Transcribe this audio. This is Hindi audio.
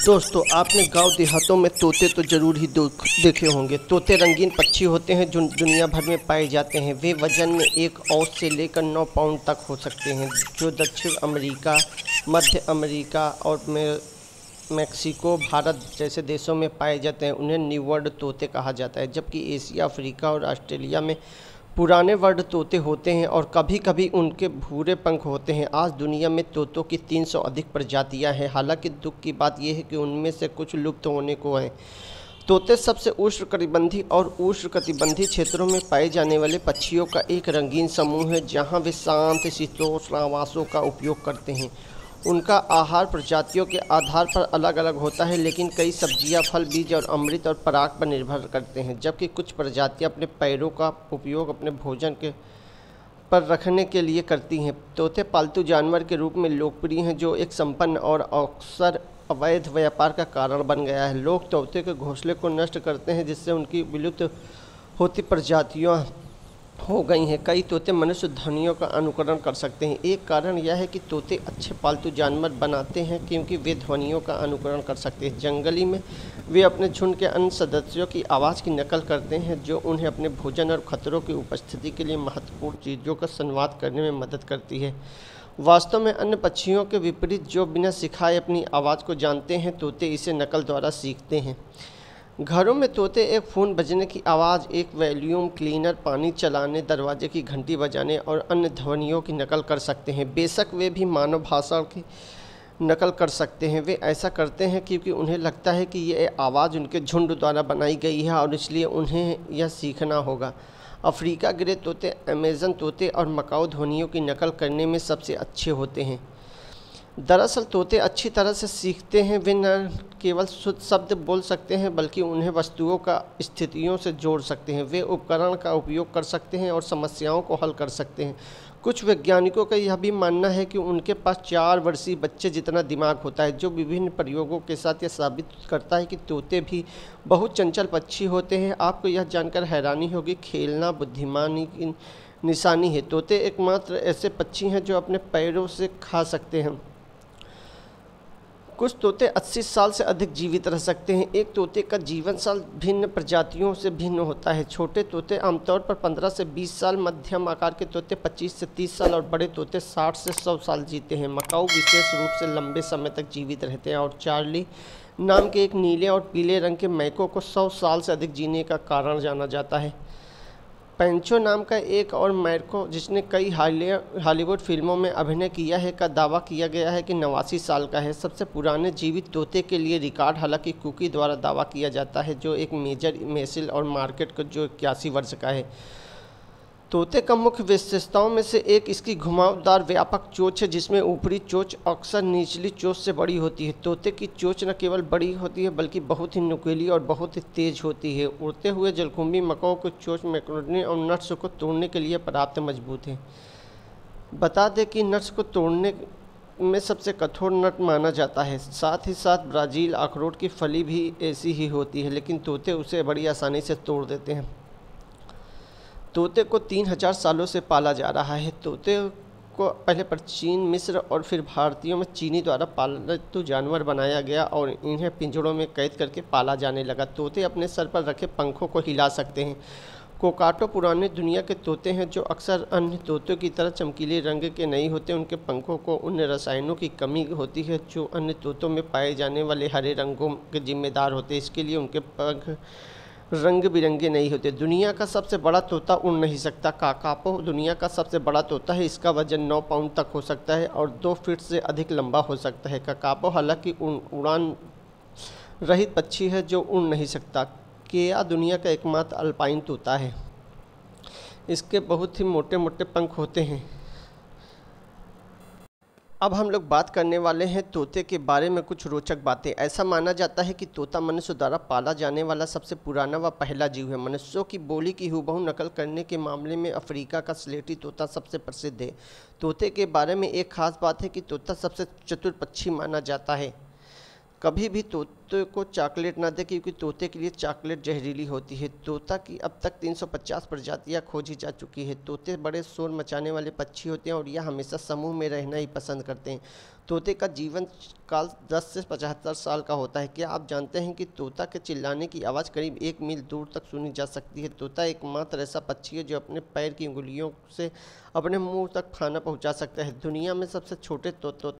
दोस्तों, आपने गांव देहातों में तोते तो ज़रूर ही देखे होंगे। तोते रंगीन पक्षी होते हैं जो दुनिया भर में पाए जाते हैं। वे वजन में 1 औंस से लेकर 9 पाउंड तक हो सकते हैं, जो दक्षिण अमेरिका, मध्य अमेरिका और मैक्सिको, भारत जैसे देशों में पाए जाते हैं। उन्हें न्यू वर्ल्ड तोते कहा जाता है, जबकि एशिया, अफ्रीका और ऑस्ट्रेलिया में पुराने वर्ल्ड तोते होते हैं और कभी कभी उनके भूरे पंख होते हैं। आज दुनिया में तोतों की 300 अधिक प्रजातियां हैं। हालांकि दुख की बात यह है कि उनमें से कुछ लुप्त होने को हैं। तोते सबसे उष्णकटिबंधीय और उष्णकटिबंधीय क्षेत्रों में पाए जाने वाले पक्षियों का एक रंगीन समूह है, जहां वे शांत शीतोष्ण आवासों का उपयोग करते हैं। उनका आहार प्रजातियों के आधार पर अलग अलग होता है, लेकिन कई सब्जियां, फल, बीज और अमृत और पराग पर निर्भर करते हैं, जबकि कुछ प्रजातियां अपने पैरों का उपयोग अपने भोजन के पर रखने के लिए करती हैं। तोते पालतू जानवर के रूप में लोकप्रिय हैं, जो एक संपन्न और अक्सर अवैध व्यापार का कारण बन गया है। लोग तोते के घोंसले को नष्ट करते हैं, जिससे उनकी विलुप्त होती प्रजातियां हो गई हैं। कई तोते मनुष्य ध्वनियों का अनुकरण कर सकते हैं। एक कारण यह है कि तोते अच्छे पालतू जानवर बनाते हैं क्योंकि वे ध्वनियों का अनुकरण कर सकते हैं। जंगली में वे अपने झुंड के अन्य सदस्यों की आवाज़ की नकल करते हैं, जो उन्हें अपने भोजन और खतरों की उपस्थिति के लिए महत्वपूर्ण चीज़ों का संवाद करने में मदद करती है। वास्तव में अन्य पक्षियों के विपरीत, जो बिना सिखाए अपनी आवाज़ को जानते हैं, तोते इसे नकल द्वारा सीखते हैं। घरों में तोते एक फ़ोन बजने की आवाज़, एक वैक्यूम क्लीनर पानी चलाने, दरवाजे की घंटी बजाने और अन्य ध्वनियों की नकल कर सकते हैं। बेशक वे भी मानव भाषा की नकल कर सकते हैं। वे ऐसा करते हैं क्योंकि उन्हें लगता है कि यह आवाज़ उनके झुंड द्वारा बनाई गई है और इसलिए उन्हें यह सीखना होगा। अफ्रीका ग्रे तोते, अमेज़न तोते और मकाऊ ध्वनियों की नकल करने में सबसे अच्छे होते हैं। दरअसल तोते अच्छी तरह से सीखते हैं। वे न केवल शुद्ध शब्द बोल सकते हैं, बल्कि उन्हें वस्तुओं का स्थितियों से जोड़ सकते हैं। वे उपकरण का उपयोग कर सकते हैं और समस्याओं को हल कर सकते हैं। कुछ वैज्ञानिकों का यह भी मानना है कि उनके पास 4 वर्षीय बच्चे जितना दिमाग होता है, जो विभिन्न प्रयोगों के साथ यह साबित करता है कि तोते भी बहुत चंचल पक्षी होते हैं। आपको यह जानकर हैरानी होगी, खेलना बुद्धिमानी की निशानी है। तोते एकमात्र ऐसे पक्षी हैं जो अपने पैरों से खा सकते हैं। कुछ तोते 80 साल से अधिक जीवित रह सकते हैं। एक तोते का जीवन साल भिन्न प्रजातियों से भिन्न होता है। छोटे तोते आमतौर पर 15 से 20 साल, मध्यम आकार के तोते 25 से 30 साल और बड़े तोते 60 से 100 साल जीते हैं। मकाऊ विशेष रूप से लंबे समय तक जीवित रहते हैं और चार्ली नाम के एक नीले और पीले रंग के मैको को 100 साल से अधिक जीने का कारण जाना जाता है। पैंचो नाम का एक और मैको, जिसने कई हॉलीवुड फिल्मों में अभिनय किया है, का दावा किया गया है कि 89 साल का है। सबसे पुराने जीवित तोते के लिए रिकॉर्ड हालांकि कुकी द्वारा दावा किया जाता है, जो एक मेजर मेसिल और मार्केट का, जो 81 वर्ष का है। तोते का मुख्य विशेषताओं में से एक इसकी घुमावदार व्यापक चोंच है, जिसमें ऊपरी चोंच अक्सर निचली चोंच से बड़ी होती है। तोते की चोंच न केवल बड़ी होती है, बल्कि बहुत ही नुकीली और बहुत ही तेज होती है। उड़ते हुए जलकुंभी मकाओ की चोंच मैक्रोनी और नट्स को तोड़ने के लिए पर्याप्त मजबूत है। बता दें कि नट्स को तोड़ने में सबसे कठोर नट माना जाता है। साथ ही साथ ब्राज़ील अखरोट की फली भी ऐसी ही होती है, लेकिन तोते उसे बड़ी आसानी से तोड़ देते हैं। तोते को 3000 सालों से पाला जा रहा है। तोते को पहले प्राचीन मिस्र और फिर भारतीयों में चीनी द्वारा पालतू जानवर बनाया गया और इन्हें पिंजड़ों में कैद करके पाला जाने लगा। तोते अपने सर पर रखे पंखों को हिला सकते हैं। कोकाटो पुरानी दुनिया के तोते हैं, जो अक्सर अन्य तोतों की तरह चमकीले रंग के नहीं होते। उनके पंखों को उन रसायनों की कमी होती है जो अन्य तोतों में पाए जाने वाले हरे रंगों के जिम्मेदार होते हैं। इसके लिए उनके पंख रंग बिरंगे नहीं होते। दुनिया का सबसे बड़ा तोता उड़ नहीं सकता। काकापो दुनिया का सबसे बड़ा तोता है। इसका वजन 9 पाउंड तक हो सकता है और 2 फीट से अधिक लंबा हो सकता है। काकापो हालांकि उड़ान रहित पक्षी है जो उड़ नहीं सकता। केया दुनिया का एकमात्र अल्पाइन तोता है। इसके बहुत ही मोटे मोटे पंख होते हैं। अब हम लोग बात करने वाले हैं तोते के बारे में कुछ रोचक बातें। ऐसा माना जाता है कि तोता मनुष्य द्वारा पाला जाने वाला सबसे पुराना व पहला जीव है। मनुष्यों की बोली की हूबहू नकल करने के मामले में अफ्रीका का स्लेटी तोता सबसे प्रसिद्ध है। तोते के बारे में एक खास बात है कि तोता सबसे चतुर पक्षी माना जाता है। कभी भी तोते को चॉकलेट ना दें, क्योंकि तोते के लिए चॉकलेट जहरीली होती है। तोता की अब तक 350 प्रजातियां खोजी जा चुकी है। तोते बड़े शोर मचाने वाले पक्षी होते हैं और यह हमेशा समूह में रहना ही पसंद करते हैं। तोते का जीवन काल 10 से 75 साल का होता है। क्या आप जानते हैं कि तोता के चिल्लाने की आवाज़ करीब 1 मील दूर तक सुनी जा सकती है। तोता एकमात्र ऐसा पक्षी है जो अपने पैर की उंगलियों से अपने मुंह तक खाना पहुंचा सकता है। दुनिया में सबसे छोटे तोते